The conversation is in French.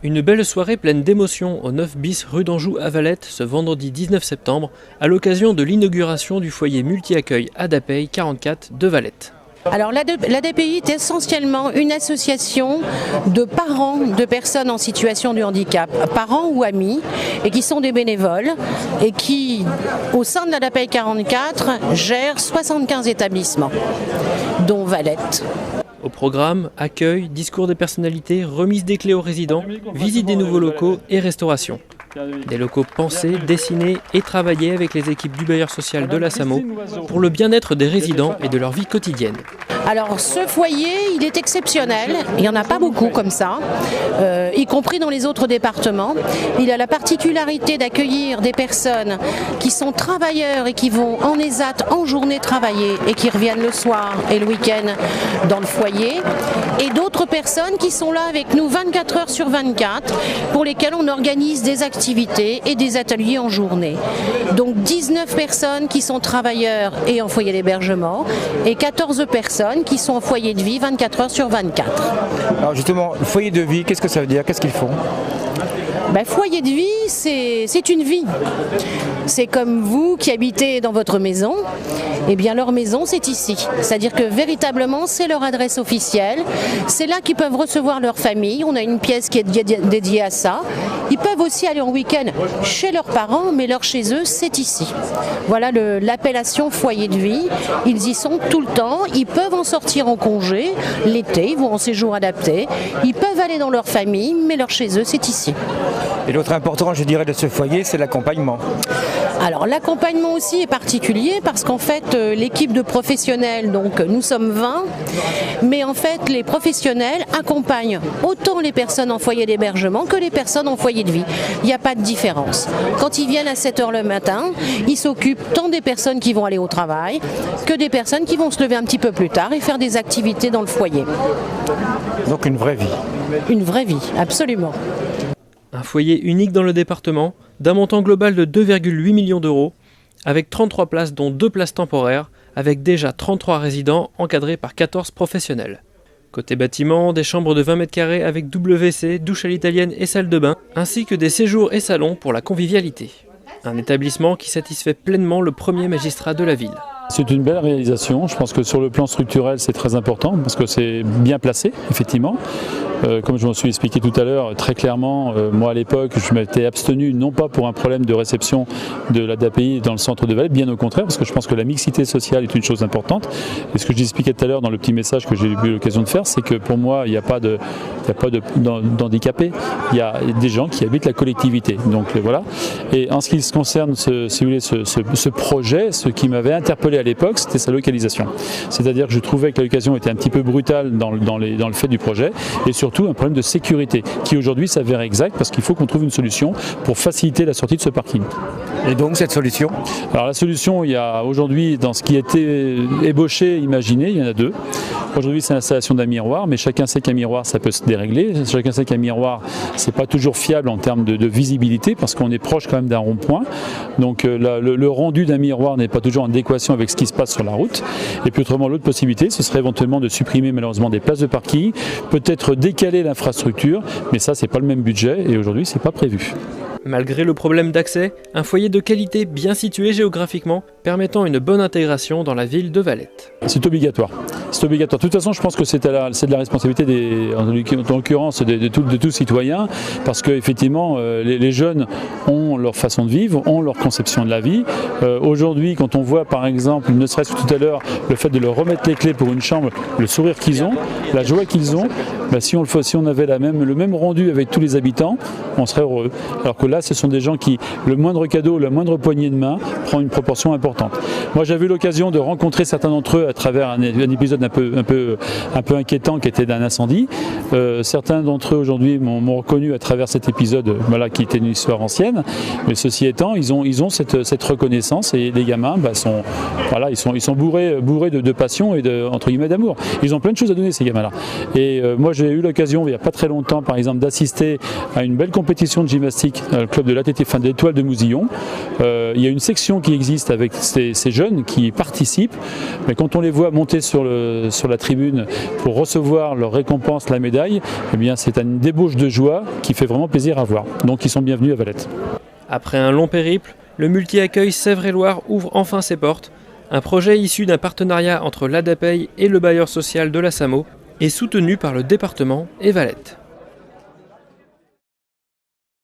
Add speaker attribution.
Speaker 1: Une belle soirée pleine d'émotions au 9 bis rue d'Anjou à Valette ce vendredi 19 septembre à l'occasion de l'inauguration du foyer multi-accueil ADAPEI 44 de Valette.
Speaker 2: Alors l'ADAPEI est essentiellement une association de parents de personnes en situation de handicap, parents ou amis, et qui sont des bénévoles et qui, au sein de l'ADAPEI 44, gèrent 75 établissements, dont Valette.
Speaker 1: Au programme, accueil, discours des personnalités, remise des clés aux résidents, visite des nouveaux locaux et restauration. Des locaux pensés, dessinés et travaillés avec les équipes du bailleur social de la SAMO pour le bien-être des résidents et de leur vie quotidienne.
Speaker 2: Alors ce foyer, il est exceptionnel, il n'y en a pas beaucoup comme ça, y compris dans les autres départements. Il a la particularité d'accueillir des personnes qui sont travailleurs et qui vont en ESAT en journée travailler et qui reviennent le soir et le week-end dans le foyer. Et d'autres personnes qui sont là avec nous 24 heures sur 24 pour lesquelles on organise des activités et des ateliers en journée. Donc 19 personnes qui sont travailleurs et en foyer d'hébergement et 14 personnes qui sont en foyer de vie 24 heures sur 24.
Speaker 3: Alors justement, le foyer de vie, qu'est-ce que ça veut dire? Qu'est-ce qu'ils font?
Speaker 2: Foyer de vie, c'est une vie. C'est comme vous qui habitez dans votre maison, eh bien leur maison c'est ici. C'est-à-dire que véritablement c'est leur adresse officielle, c'est là qu'ils peuvent recevoir leur famille, on a une pièce qui est dédiée à ça. Ils peuvent aussi aller en week-end chez leurs parents, mais leur chez eux c'est ici. Voilà l'appellation foyer de vie, ils y sont tout le temps, ils peuvent en sortir en congé, l'été, ils vont en séjour adapté, ils peuvent aller dans leur famille, mais leur chez eux c'est ici.
Speaker 3: Et l'autre important, je dirais, de ce foyer, c'est l'accompagnement.
Speaker 2: Alors l'accompagnement aussi est particulier parce qu'en fait l'équipe de professionnels, donc nous sommes 20, mais en fait les professionnels accompagnent autant les personnes en foyer d'hébergement que les personnes en foyer de vie. Il n'y a pas de différence. Quand ils viennent à 7 h le matin, ils s'occupent tant des personnes qui vont aller au travail que des personnes qui vont se lever un petit peu plus tard et faire des activités dans le foyer.
Speaker 3: Donc une vraie vie.
Speaker 2: Une vraie vie, absolument.
Speaker 1: Un foyer unique dans le département, d'un montant global de 2,8 millions d'euros, avec 33 places dont 2 places temporaires, avec déjà 33 résidents encadrés par 14 professionnels. Côté bâtiment, des chambres de 20 m² avec WC, douche à l'italienne et salle de bain, ainsi que des séjours et salons pour la convivialité. Un établissement qui satisfait pleinement le premier magistrat de la ville.
Speaker 4: C'est une belle réalisation, je pense que sur le plan structurel c'est très important parce que c'est bien placé effectivement. Comme je m'en suis expliqué tout à l'heure, très clairement, moi à l'époque je m'étais abstenu non pas pour un problème de réception de l'ADAPEI dans le centre de Valette, bien au contraire parce que je pense que la mixité sociale est une chose importante. Et ce que j'expliquais tout à l'heure dans le petit message que j'ai eu l'occasion de faire, c'est que pour moi il n'y a pas d'handicapés, il y a des gens qui habitent la collectivité. Donc voilà. Et en ce qui concerne ce projet, ce qui m'avait interpellé à l'époque, c'était sa localisation. C'est-à-dire que je trouvais que l'occasion était un petit peu brutale dans le fait du projet et surtout un problème de sécurité qui aujourd'hui s'avère exact parce qu'il faut qu'on trouve une solution pour faciliter la sortie de ce parking.
Speaker 3: Et donc cette solution?
Speaker 4: Alors la solution, il y a aujourd'hui dans ce qui a été ébauché, imaginé, il y en a 2. Aujourd'hui c'est l'installation d'un miroir, mais chacun sait qu'un miroir ça peut se dérégler. Chacun sait qu'un miroir c'est pas toujours fiable en termes de visibilité parce qu'on est proche quand même d'un rond-point. Donc le rendu d'un miroir n'est pas toujours en adéquation avec ce qui se passe sur la route. Et puis autrement l'autre possibilité ce serait éventuellement de supprimer malheureusement des places de parking, peut-être décaler l'infrastructure, mais ça c'est pas le même budget et aujourd'hui c'est pas prévu.
Speaker 1: Malgré le problème d'accès, un foyer de qualité bien situé géographiquement, permettant une bonne intégration dans la ville de Valette.
Speaker 4: C'est obligatoire. C'est obligatoire. De toute façon, je pense que c'est de la responsabilité, en l'occurrence, de tous citoyens, parce qu'effectivement, les jeunes ont leur façon de vivre, ont leur conception de la vie. Aujourd'hui, quand on voit par exemple, ne serait-ce que tout à l'heure, le fait de leur remettre les clés pour une chambre, le sourire qu'ils ont, la joie qu'ils ont, si on avait le même rendu avec tous les habitants, on serait heureux. Alors que là, ce sont des gens qui, le moindre cadeau, la moindre poignée de main prend une proportion importante. Moi, j'avais eu l'occasion de rencontrer certains d'entre eux à travers un épisode un peu inquiétant qui était d'un incendie. Certains d'entre eux aujourd'hui m'ont reconnu à travers cet épisode, qui était une histoire ancienne. Mais ceci étant, ils ont cette reconnaissance et les gamins sont bourrés de passion et entre guillemets d'amour. Ils ont plein de choses à donner ces gamins-là. Et moi, j'ai eu l'occasion il n'y a pas très longtemps, par exemple, d'assister à une belle compétition de gymnastique dans le club de l'ATT, de l'Étoile de Mousillon. Il y a une section qui existe avec ces jeunes qui participent, mais quand on les voit monter sur la tribune pour recevoir leur récompense, la médaille, eh bien c'est une débauche de joie qui fait vraiment plaisir à voir. Donc ils sont bienvenus à Valette.
Speaker 1: Après un long périple, le multi-accueil Sèvres-et-Loire ouvre enfin ses portes. Un projet issu d'un partenariat entre l'ADAPEI et le bailleur social de la SAMO est soutenu par le département et Valette.